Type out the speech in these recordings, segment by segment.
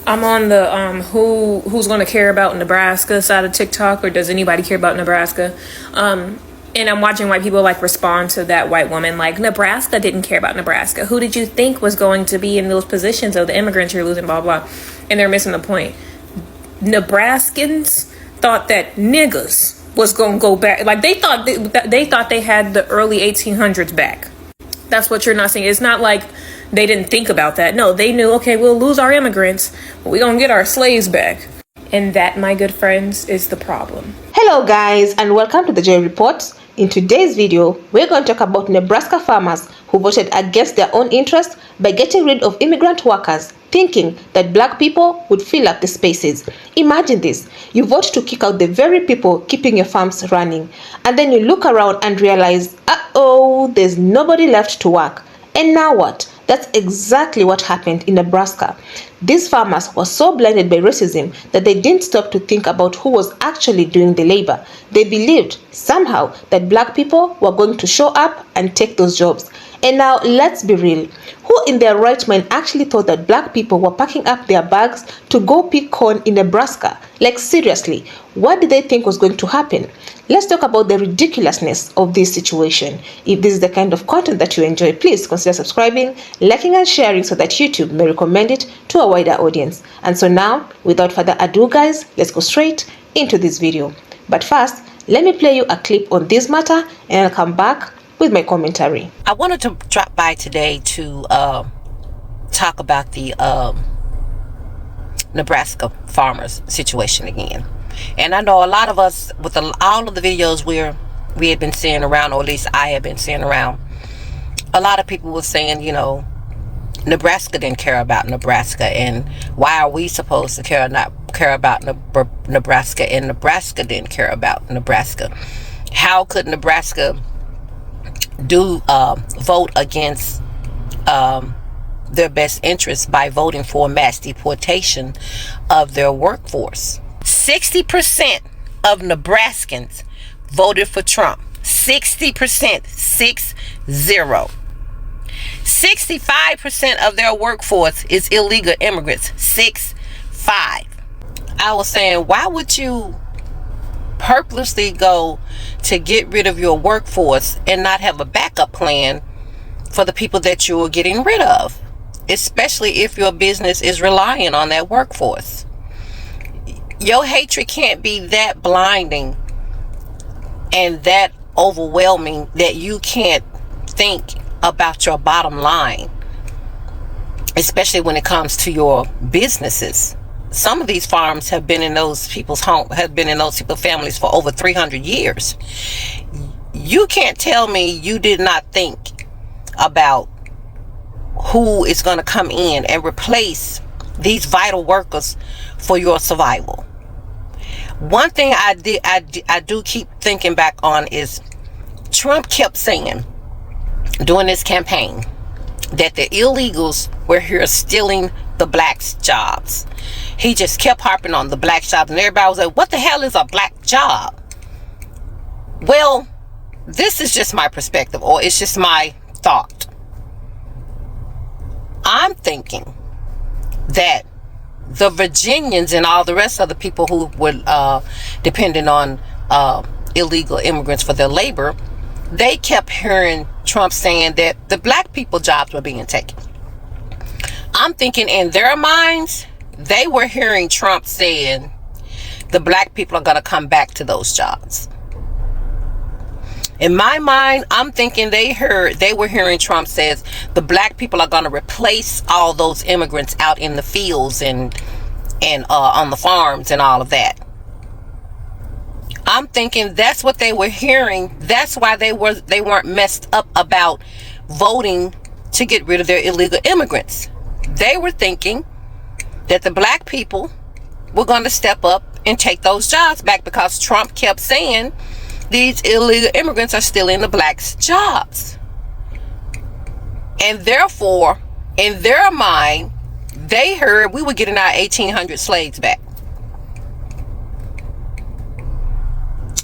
I'm on the who's going to care about Nebraska side of TikTok, or does anybody care about Nebraska? And I'm watching white people like respond to that white woman like, Nebraska didn't care about Nebraska. Who did you think was going to be in those positions of the immigrants you're losing, blah, blah. And they're missing the point. Nebraskans thought that niggas was going to go back. Like they thought they had the early 1800s back. That's what you're not seeing. It's not like they didn't think about that. No, they knew, okay, we'll lose our immigrants, but we're going to get our slaves back. And that, my good friends, is the problem. Hello guys, and welcome to the J Report. In today's video, we're going to talk about Nebraska farmers who voted against their own interest by getting rid of immigrant workers, thinking that black people would fill up the spaces. Imagine this, you vote to kick out the very people keeping your farms running, and then you look around and realize, uh-oh, there's nobody left to work. And now what? That's exactly what happened in Nebraska. These farmers were so blinded by racism that they didn't stop to think about who was actually doing the labor. They believed somehow that black people were going to show up and take those jobs. And now let's be real. Who in their right mind actually thought that black people were packing up their bags to go pick corn in Nebraska? Like seriously, what did they think was going to happen? Let's talk about the ridiculousness of this situation. If this is the kind of content that you enjoy, please consider subscribing, liking and sharing so that YouTube may recommend it to a wider audience. And so now, without further ado guys, let's go straight into this video. But first, let me play you a clip on this matter and I'll come back with my commentary. I wanted to drop by today to talk about the Nebraska farmers situation again. And I know a lot of us, with all of the videos we had been seeing around, or at least I had been seeing around, a lot of people were saying, you know, Nebraska didn't care about Nebraska, and why are we supposed to care about Nebraska, and Nebraska didn't care about Nebraska? How could Nebraska vote against their best interests by voting for mass deportation of their workforce? 60% of Nebraskans voted for Trump. 60%, 60. 65% of their workforce is illegal immigrants. 65. I was saying, why would you purposely go to get rid of your workforce and not have a backup plan for the people that you're getting rid of, especially if your business is relying on that workforce? Your hatred can't be that blinding and that overwhelming that you can't think about your bottom line, especially when it comes to your businesses. Some of these farms have been in those people's families for over 300 years. You can't tell me you did not think about who is going to come in and replace these vital workers for your survival. One thing I do keep thinking back on is Trump kept saying during this campaign that the illegals were here stealing the blacks' jobs. He just kept harping on the black jobs, and everybody was like, what the hell is a black job? Well, this is just my perspective, or it's just my thought. I'm thinking that the Virginians and all the rest of the people who were dependent on illegal immigrants for their labor, they kept hearing Trump saying that the black people jobs were being taken. I'm thinking in their minds, they were hearing Trump saying the black people are going to come back to those jobs. In my mind, I'm thinking they were hearing Trump says the black people are going to replace all those immigrants out in the fields and on the farms and all of that. I'm thinking that's what they were hearing. That's why they weren't messed up about voting to get rid of their illegal immigrants. They were thinking that the black people were going to step up and take those jobs back, because Trump kept saying these illegal immigrants are stealing the blacks' jobs. And therefore, in their mind, they heard we were getting our 1800 slaves back.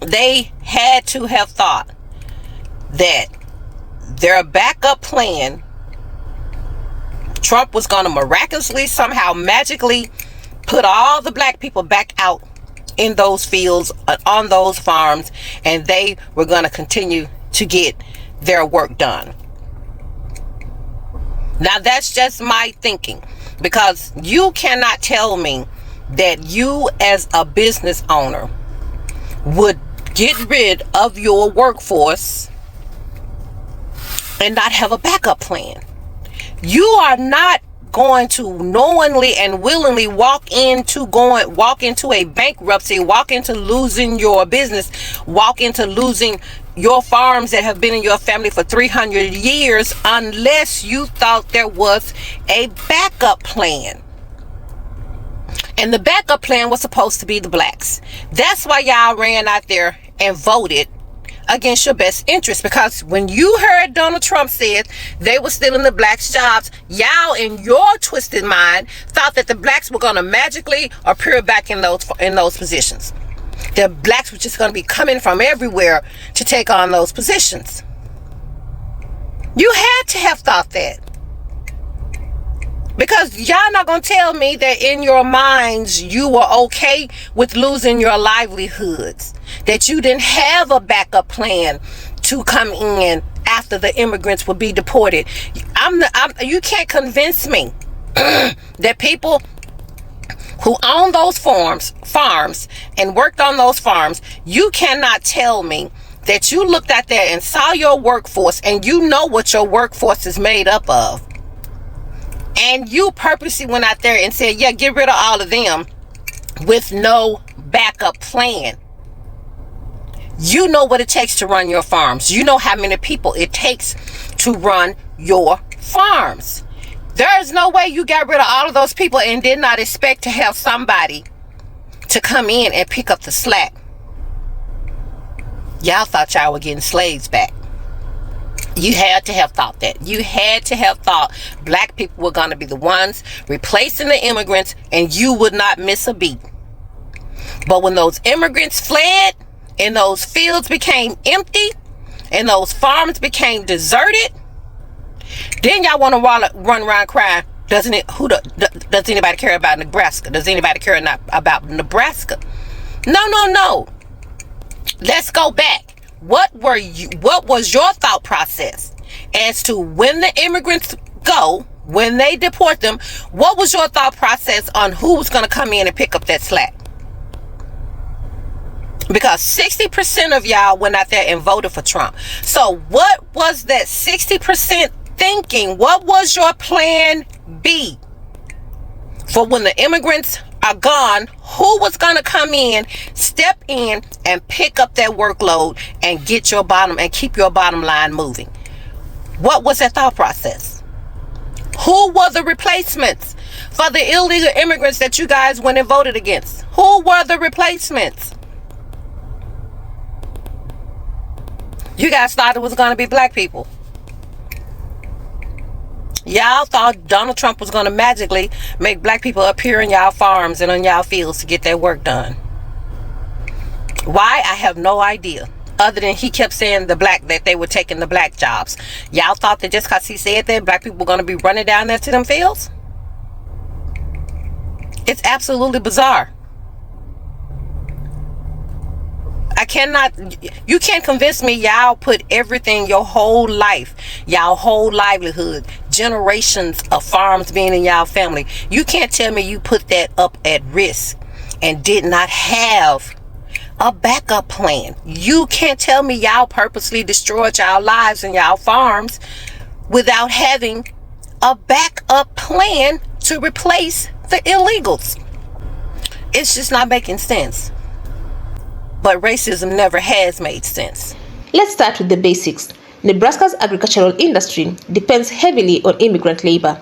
They had to have thought that their backup plan, Trump was going to miraculously, somehow, magically put all the black people back out in those fields, on those farms, and they were going to continue to get their work done. Now that's just my thinking, because you cannot tell me that you as a business owner would get rid of your workforce and not have a backup plan. You are not going to knowingly and willingly walk into a bankruptcy, walk into losing your business, walk into losing your farms that have been in your family for 300 years unless you thought there was a backup plan. And the backup plan was supposed to be the blacks. That's why y'all ran out there and voted against your best interest, because when you heard Donald Trump said they were stealing the blacks' jobs, y'all in your twisted mind thought that the blacks were going to magically appear back in those positions. The blacks were just going to be coming from everywhere to take on those positions. You had to have thought that, because y'all not going to tell me that in your minds you were okay with losing your livelihoods, that you didn't have a backup plan to come in after the immigrants would be deported. You can't convince me that people who own those farms and worked on those farms, you cannot tell me that you looked out there and saw your workforce and you know what your workforce is made up of, and you purposely went out there and said, yeah, get rid of all of them with no backup plan. You know what it takes to run your farms. You know how many people it takes to run your farms. There's no way you got rid of all of those people and did not expect to have somebody to come in and pick up the slack. Y'all thought y'all were getting slaves back. You had to have thought that. You had to have thought black people were going to be the ones replacing the immigrants and you would not miss a beat. But when those immigrants fled and those fields became empty and those farms became deserted, then y'all want to run around crying, does anybody care about Nebraska? Does anybody care about Nebraska? No. Let's go back. What was your thought process as to when the immigrants go, when they deport them? What was your thought process on who was going to come in and pick up that slack? Because 60% of y'all went out there and voted for Trump. So what was that 60% thinking? What was your plan B for when the immigrants are gone? Who was going to come in, step in, and pick up that workload and get your bottom and keep your bottom line moving? What was that thought process? Who were the replacements for the illegal immigrants that you guys went and voted against? Who were the replacements? You guys thought it was going to be black people. Y'all thought Donald Trump was going to magically make black people appear in y'all farms and on y'all fields to get their work done. Why? I have no idea. Other than he kept saying that they were taking the black jobs. Y'all thought that just because he said that, black people were going to be running down there to them fields? It's absolutely bizarre. You can't convince me y'all put everything, your whole life, y'all whole livelihood, generations of farms being in y'all family. You can't tell me you put that up at risk and did not have a backup plan. You can't tell me y'all purposely destroyed y'all lives and y'all farms without having a backup plan to replace the illegals. It's just not making sense. But racism never has made sense. Let's start with the basics. Nebraska's agricultural industry depends heavily on immigrant labor.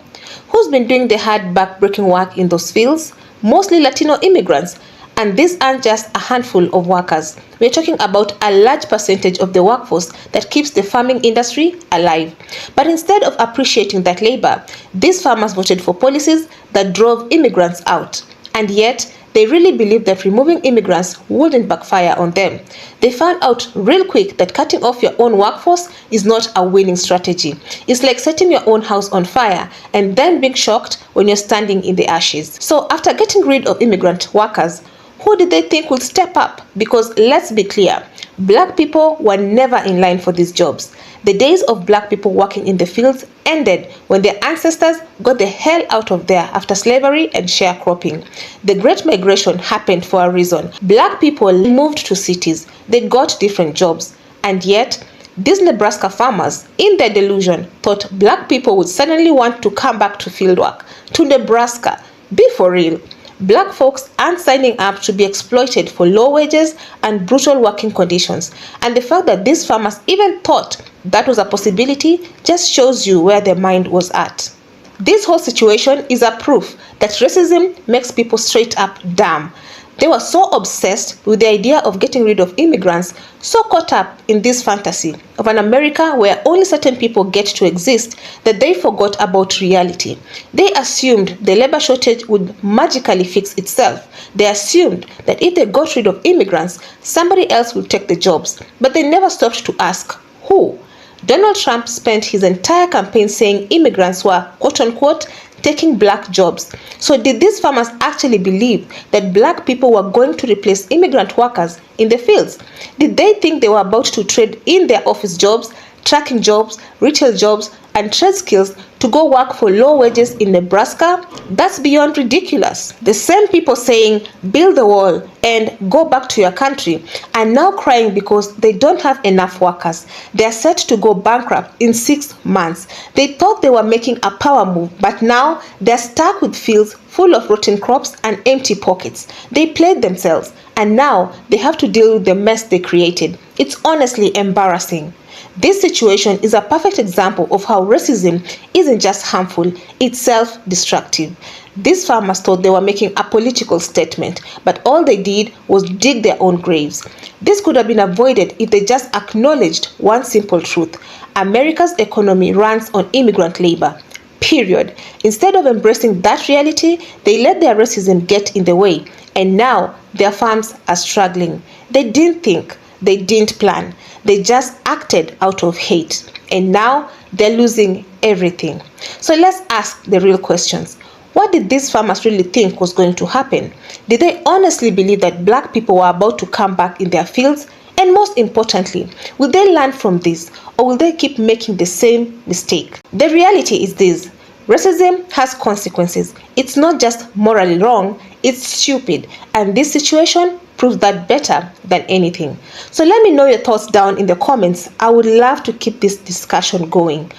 Who's been doing the hard back-breaking work in those fields? Mostly Latino immigrants. And these aren't just a handful of workers. We're talking about a large percentage of the workforce that keeps the farming industry alive. But instead of appreciating that labor, these farmers voted for policies that drove immigrants out. And yet, They really believed that removing immigrants wouldn't backfire on them. They found out real quick that cutting off your own workforce is not a winning strategy. It's like setting your own house on fire and then being shocked when you're standing in the ashes. So after getting rid of immigrant workers, who did they think would step up? Because let's be clear, black people were never in line for these jobs. The days of black people working in the fields ended when their ancestors got the hell out of there after slavery and sharecropping. The Great Migration happened for a reason. Black people moved to cities. They got different jobs. And yet, these Nebraska farmers, in their delusion, thought black people would suddenly want to come back to fieldwork, to Nebraska. Be for real. Black folks aren't signing up to be exploited for low wages and brutal working conditions. And the fact that these farmers even thought that was a possibility just shows you where their mind was at. This whole situation is a proof that racism makes people straight up dumb. They were so obsessed with the idea of getting rid of immigrants, so caught up in this fantasy of an America where only certain people get to exist, that they forgot about reality. They assumed the labor shortage would magically fix itself. They assumed that if they got rid of immigrants, somebody else would take the jobs. But they never stopped to ask, who? Donald Trump spent his entire campaign saying immigrants were, quote-unquote, taking black jobs. So did these farmers actually believe that black people were going to replace immigrant workers in the fields? Did they think they were about to trade in their office jobs, trucking jobs, retail jobs, and trade skills to go work for low wages in Nebraska? That's beyond ridiculous. The same people saying, build the wall and go back to your country, are now crying because they don't have enough workers. They are set to go bankrupt in 6 months. They thought they were making a power move, but now they're stuck with fields full of rotten crops and empty pockets. They played themselves, and now they have to deal with the mess they created. It's honestly embarrassing. This situation is a perfect example of how racism isn't just harmful, it's self-destructive. These farmers thought they were making a political statement, but all they did was dig their own graves. This could have been avoided if they just acknowledged one simple truth. America's economy runs on immigrant labor. Period. Instead of embracing that reality, they let their racism get in the way, and now their farms are struggling. They didn't think. They didn't plan. They just acted out of hate. And now they're losing everything. So let's ask the real questions. What did these farmers really think was going to happen? Did they honestly believe that black people were about to come back in their fields? And most importantly, will they learn from this, or will they keep making the same mistake? The reality is this. Racism has consequences. It's not just morally wrong, it's stupid. And this situation proves that better than anything. So let me know your thoughts down in the comments. I would love to keep this discussion going.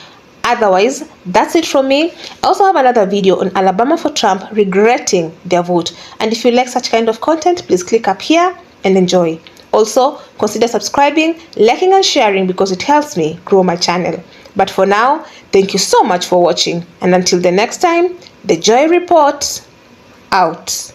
Otherwise, that's it from me. I also have another video on Alabama for Trump regretting their vote. And if you like such kind of content, please click up here and enjoy. Also, consider subscribing, liking and sharing because it helps me grow my channel. But for now, thank you so much for watching. And until the next time, the Joy Report out.